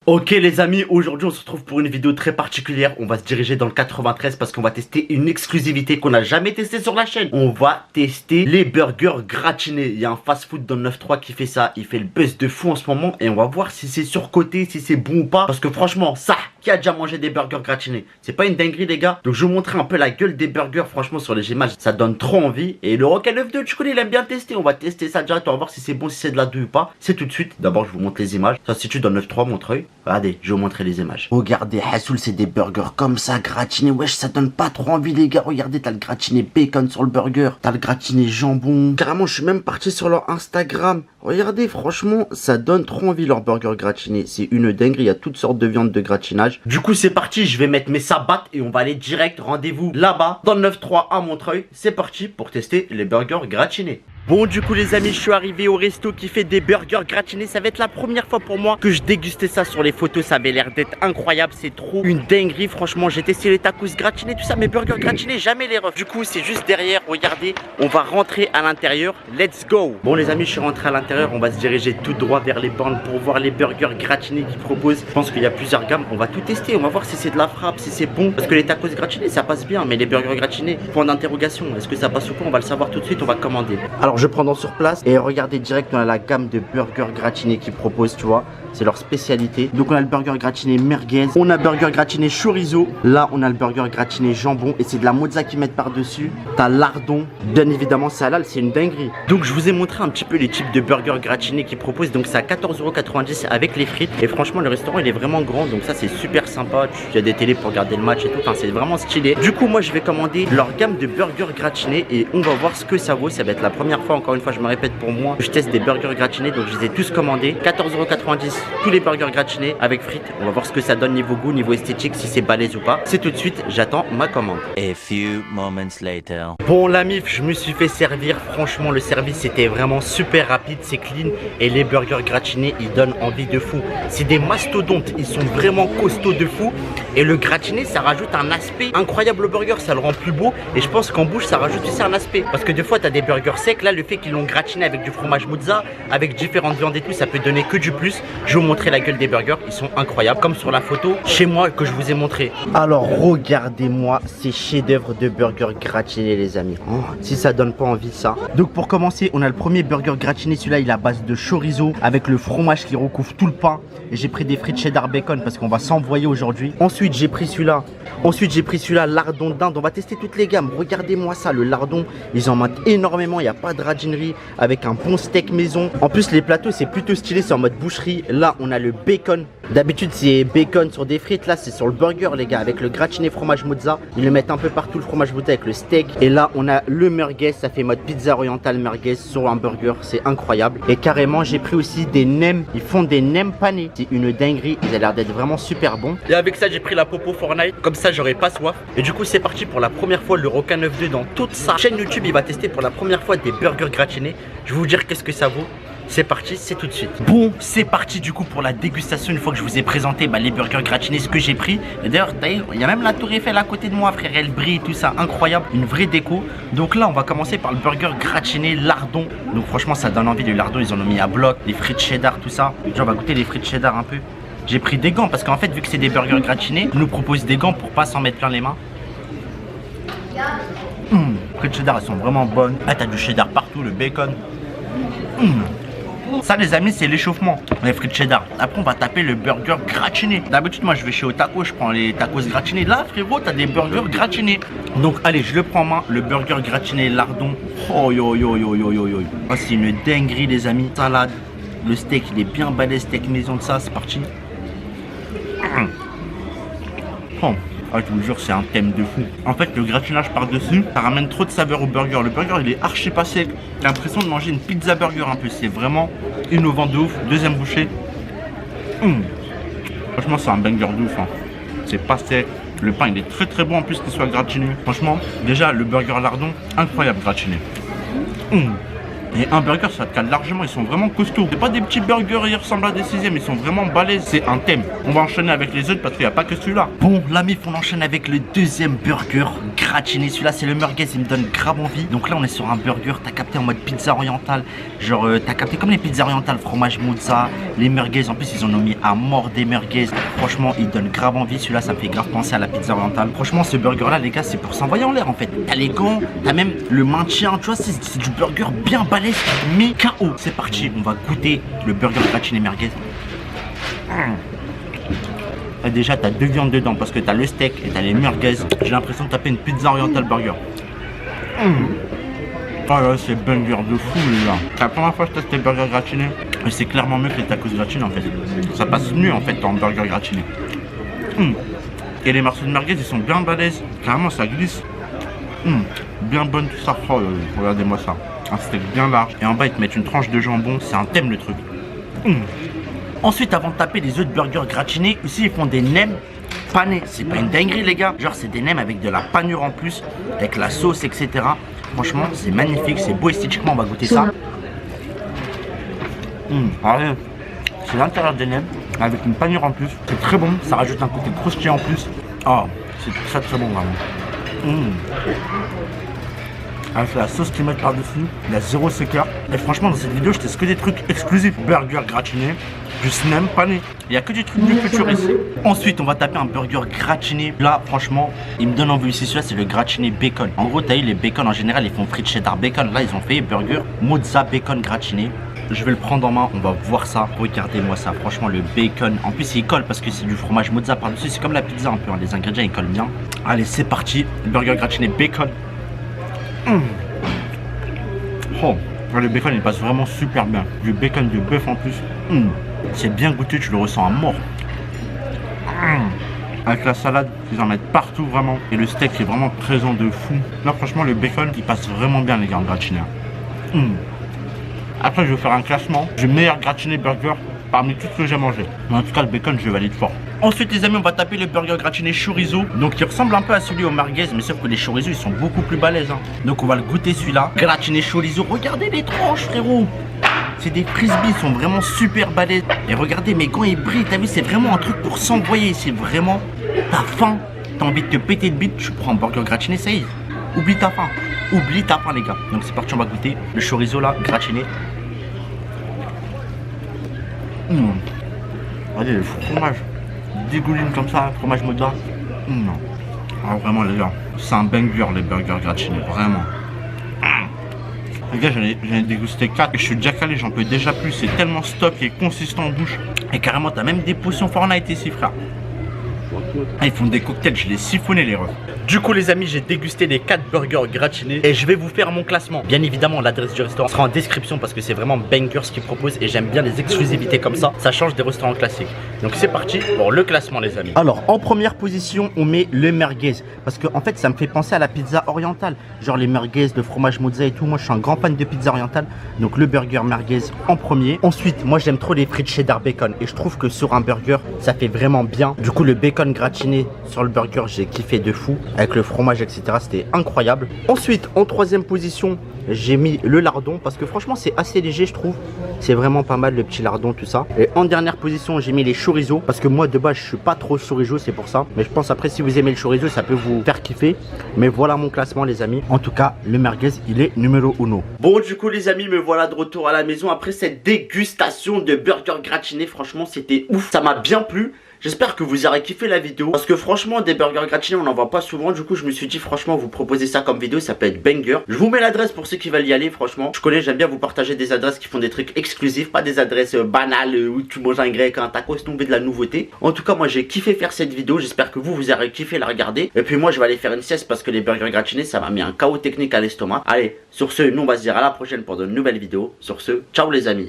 Ok les amis, aujourd'hui on se retrouve pour une vidéo très particulière. On va se diriger dans le 93 parce qu'on va tester une exclusivité qu'on n'a jamais testée sur la chaîne. On va tester les burgers gratinés. Il y a un fast-food dans le 9-3 qui fait ça. Il fait le buzz de fou en ce moment. Et on va voir si c'est surcoté, si c'est bon ou pas. Parce que franchement, ça, qui a déjà mangé des burgers gratinés? C'est pas une dinguerie les gars. Donc je vais vous montrer un peu la gueule des burgers. Franchement sur les images, ça donne trop envie. Et le Rocket 9-2, tu connais, il aime bien tester. On va tester ça direct, on va voir si c'est bon, si c'est de la douille ou pas. C'est tout de suite. D'abord je vous montre les images. Ça se situe dans le 9-3 Montreuil. Regardez, je vais vous montrer les images. Regardez, Hassoul, c'est des burgers comme ça, gratinés. Wesh, ça donne pas trop envie, les gars. Regardez, t'as le gratiné bacon sur le burger. T'as le gratiné jambon. Carrément, je suis même parti sur leur Instagram. Regardez, franchement, ça donne trop envie leur burger gratiné. C'est une dinguerie. Il y a toutes sortes de viandes de gratinage. Du coup, c'est parti. Je vais mettre mes sabbats et on va aller direct. Rendez-vous là-bas, dans le 9-3 à Montreuil. C'est parti pour tester les burgers gratinés. Bon, du coup les amis, je suis arrivé au resto qui fait des burgers gratinés. Ça va être la première fois pour moi que je dégustais ça. Sur les photos, ça avait l'air d'être incroyable. C'est trop une dinguerie, franchement. J'ai testé les tacos gratinés, tout ça, mais burgers gratinés, jamais les refs. Du coup, c'est juste derrière, regardez. On va rentrer à l'intérieur. Let's go. Bon les amis, je suis rentré à l'intérieur. On va se diriger tout droit vers les bornes pour voir les burgers gratinés qu'ils proposent. Je pense qu'il y a plusieurs gammes. On va tout tester. On va voir si c'est de la frappe, si c'est bon. Parce que les tacos gratinés, ça passe bien. Mais les burgers gratinés, point d'interrogation. Est-ce que ça passe ou pas? On va le savoir tout de suite. On va commander. Alors je prends dans sur place et regardez direct, on a la gamme de burgers gratinés qu'ils proposent, tu vois. C'est leur spécialité. Donc on a le burger gratiné merguez, on a le burger gratiné chorizo, là on a le burger gratiné jambon et c'est de la mozza qu'ils mettent par dessus. T'as lardon, bien évidemment c'est halal, c'est une dinguerie. Donc je vous ai montré un petit peu les types de burgers gratinés qu'ils proposent. Donc c'est à 14,90 € avec les frites. Et franchement le restaurant il est vraiment grand, donc ça c'est super sympa. Il y a des télés pour regarder le match et tout, enfin c'est vraiment stylé. Du coup moi je vais commander leur gamme de burgers gratinés et on va voir ce que ça vaut. Ça va être la première fois, encore une fois je me répète pour moi, que je teste des burgers gratinés. Donc je les ai tous commandés, 14,90 € tous les burgers gratinés avec frites. On va voir ce que ça donne niveau goût, niveau esthétique, si c'est balèze ou pas. C'est tout de suite, j'attends ma commande. A few moments later. Bon la mif, je me suis fait servir. Franchement le service était vraiment super rapide, c'est clean. Et les burgers gratinés, ils donnent envie de fou. C'est des mastodontes, ils sont vraiment costauds de fou. Et le gratiné, ça rajoute un aspect incroyable au burger, ça le rend plus beau. Et je pense qu'en bouche, ça rajoute aussi un aspect. Parce que des fois, t'as des burgers secs. Là, le fait qu'ils l'ont gratiné avec du fromage mozza, avec différentes viandes et tout, ça peut donner que du plus. Je vais vous montrer la gueule des burgers, ils sont incroyables. Comme sur la photo chez moi que je vous ai montré. Alors, regardez-moi ces chefs-d'œuvre de burgers gratinés, les amis. Oh, si ça donne pas envie, ça. Donc, pour commencer, on a le premier burger gratiné. Celui-là, il est à base de chorizo avec le fromage qui recouvre tout le pain. Et j'ai pris des frites cheddar bacon parce qu'on va s'envoyer aujourd'hui. Ensuite, j'ai pris celui-là. Lardon de dinde. On va tester toutes les gammes. Regardez-moi ça, le lardon. Ils en mettent énormément. Il n'y a pas de radinerie. Avec un bon steak maison. En plus, les plateaux, c'est plutôt stylé. C'est en mode boucherie. Là, on a le bacon. D'habitude, c'est bacon sur des frites. Là, c'est sur le burger, les gars. Avec le gratiné fromage mozza. Ils le mettent un peu partout, le fromage mozza avec le steak. Et là, on a le merguez. Ça fait mode pizza orientale merguez sur un burger. C'est incroyable. Et carrément, j'ai pris aussi des nems. Ils font des nems panés. C'est une dinguerie. Ils ont l'air d'être vraiment super bons. Et avec ça, j'ai pris la popo Fortnite. Comme ça, j'aurais pas soif. Et du coup, c'est parti pour la première fois. Le Rocket 9-2 dans toute sa chaîne YouTube, il va tester pour la première fois des burgers gratinés. Je vais vous dire qu'est-ce que ça vaut. C'est parti, c'est tout de suite. Bon, c'est parti du coup pour la dégustation. Une fois que je vous ai présenté les burgers gratinés, ce que j'ai pris. Et d'ailleurs, il y a même la tour Eiffel à côté de moi, frère. Elle brille, tout ça, incroyable. Une vraie déco. Donc là, on va commencer par le burger gratiné lardon. Donc franchement, ça donne envie. Le lardon, ils en ont mis à bloc. Les frites cheddar, tout ça. Genre, on va goûter les frites cheddar un peu. J'ai pris des gants parce qu'en fait, vu que c'est des burgers gratinés, ils nous proposent des gants pour pas s'en mettre plein les mains. Frites cheddar, elles sont vraiment bonnes. Ah, t'as du cheddar partout, le bacon. Ça les amis, c'est l'échauffement, les frites cheddar. Après on va taper le burger gratiné. D'habitude moi je vais chez au taco, je prends les tacos gratinés. Là frérot, t'as des burgers gratinés. Donc allez, je le prends en main, le burger gratiné lardon. Oh yo yo yo yo yo yo. Oh, c'est une dinguerie les amis. Salade, le steak il est bien balèze, steak maison de ça, c'est parti. Oh. Ah, je vous jure, c'est un thème de fou. En fait, le gratinage par-dessus, ça ramène trop de saveur au burger. Le burger, il est archi pas sec. J'ai l'impression de manger une pizza burger un peu. C'est vraiment innovant de ouf. Deuxième bouchée. Franchement, c'est un banger de ouf. Hein. C'est pas sec. Le pain, il est très très bon en plus qu'il soit gratiné. Franchement, déjà, le burger lardon, incroyable gratiné. Et un burger, ça te cale largement, ils sont vraiment costauds. C'est pas des petits burgers, ils ressemblent à des 6e, ils sont vraiment balèzes. C'est un thème. On va enchaîner avec les autres parce qu'il n'y a pas que celui-là. Bon, la mif, on enchaîne avec le deuxième burger gratiné. Celui-là, c'est le merguez, il me donne grave envie. Donc là, on est sur un burger, t'as capté en mode pizza orientale. Genre, t'as capté comme les pizzas orientales, fromage mozza, les merguez. En plus, ils en ont mis à mort des merguez. Franchement, il donne grave envie. Celui-là, ça me fait grave penser à la pizza orientale. Franchement, ce burger-là, les gars, c'est pour s'envoyer en l'air en fait. T'as les gants, t'as même le maintien. Tu vois, c'est du burger bien balèze, mais KO. C'est parti, on va goûter le burger gratiné merguez. Et déjà, t'as deux viandes dedans parce que t'as le steak et t'as les merguez. J'ai l'impression de taper une pizza orientale burger. Oh là, c'est banger de fou, les gars. C'est la première fois que je teste les burgers gratinés. Et c'est clairement mieux que les tacos gratinés en fait. Ça passe mieux en fait en burger gratiné. Et les morceaux de merguez, ils sont bien balèzes. Carrément, ça glisse. Bien bonne tout ça. Oh, regardez-moi ça. Un steak bien large. Et en bas, ils te mettent une tranche de jambon. C'est un thème le truc. Ensuite, avant de taper les autres burgers gratinés, ici, ils font des nems panés. C'est pas une dinguerie, les gars. Genre, c'est des nems avec de la panure en plus, avec la sauce, etc. Franchement, c'est magnifique. C'est beau esthétiquement. On va goûter ça. Allez. C'est l'intérieur des nems avec une panure en plus. C'est très bon. Ça rajoute un côté croustillant en plus. Oh, c'est très très bon, vraiment. Avec la sauce qu'ils mettent par-dessus, il y a zéro séqueur. Et franchement, dans cette vidéo, je teste que des trucs exclusifs. Burger gratiné, plus nem pané. Il n'y a que des trucs du futur ici. Ensuite, on va taper un burger gratiné. Là, franchement, il me donne envie ici. Celui-là, c'est le gratiné bacon. En gros, t'as eu les bacon en général, ils font frites cheddar bacon. Là, ils ont fait burger mozza bacon gratiné. Je vais le prendre en main, on va voir ça. Regardez-moi ça, franchement, le bacon. En plus, il colle parce que c'est du fromage mozza par-dessus. C'est comme la pizza un peu, hein. Les ingrédients, ils collent bien. Allez, c'est parti. Burger gratiné bacon. Oh, le bacon il passe vraiment super bien. Du bacon de bœuf en plus. C'est bien goûté, tu le ressens à mort. Avec la salade, ils en mettent partout vraiment. Et le steak est vraiment présent de fou. Là franchement le bacon il passe vraiment bien les gars en gratiné. Après je vais faire un classement du meilleur gratiné burger parmi tout ce que j'ai mangé. Mais en tout cas le bacon je valide fort. Ensuite les amis, on va taper le burger gratiné chorizo. Donc il ressemble un peu à celui au merguez, mais sauf que les chorizo ils sont beaucoup plus balèzes, hein. Donc on va le goûter celui-là. Gratiné chorizo, regardez les tranches frérot. C'est des frisbees, ils sont vraiment super balèzes. Et regardez mes gants ils brillent, t'as vu, c'est vraiment un truc pour s'envoyer. C'est vraiment, t'as faim, t'as envie de te péter le bite, tu prends un burger gratiné, ça y est. Oublie ta faim les gars. Donc c'est parti, on va goûter le chorizo là, gratiné. Regardez le fromage dégouline comme ça, fromage mozza. Non. Ah, vraiment les gars, c'est un banger les burgers gratinés, vraiment. Les gars, j'en ai dégusté 4 et je suis déjà calé, j'en peux déjà plus. C'est tellement stock et consistant en bouche. Et carrément, t'as même des potions Fortnite ici, frère. Ah, ils font des cocktails, je les siphonnais les refs. Du coup les amis, j'ai dégusté les 4 burgers gratinés et je vais vous faire mon classement. Bien évidemment, l'adresse du restaurant sera en description parce que c'est vraiment banger ce qu'ils proposent et j'aime bien les exclusivités comme ça. Ça change des restaurants classiques. Donc c'est parti pour le classement les amis. Alors en première position, on met le merguez parce que en fait ça me fait penser à la pizza orientale. Genre les merguez, le fromage mozza et tout. Moi je suis un grand fan de pizza orientale. Donc le burger merguez en premier. Ensuite, moi j'aime trop les frites cheddar bacon et je trouve que sur un burger ça fait vraiment bien. Du coup le bacon gratiné sur le burger, j'ai kiffé de fou. Avec le fromage, etc. C'était incroyable. Ensuite, en troisième position, j'ai mis le lardon parce que franchement, c'est assez léger, je trouve. C'est vraiment pas mal le petit lardon, tout ça. Et en dernière position, j'ai mis les chorizo parce que moi, de base, je suis pas trop chorizo, c'est pour ça. Mais je pense après, si vous aimez le chorizo, ça peut vous faire kiffer. Mais voilà mon classement, les amis. En tout cas, le merguez, il est numéro 1. Bon, du coup, les amis, me voilà de retour à la maison après cette dégustation de burger gratiné. Franchement, c'était ouf. Ça m'a bien plu. J'espère que vous aurez kiffé la vidéo parce que franchement des burgers gratinés on n'en voit pas souvent. Du coup je me suis dit franchement vous proposez ça comme vidéo, ça peut être banger. Je vous mets l'adresse pour ceux qui veulent y aller. Franchement je connais, j'aime bien vous partager des adresses qui font des trucs exclusifs, pas des adresses banales où tu manges un grec, un tacos, tomber de la nouveauté. En tout cas moi j'ai kiffé faire cette vidéo, j'espère que vous aurez kiffé la regarder. Et puis moi je vais aller faire une sieste parce que les burgers gratinés ça m'a mis un chaos technique à l'estomac. Allez sur ce, nous on va se dire à la prochaine pour de nouvelles vidéos. Sur ce, ciao les amis.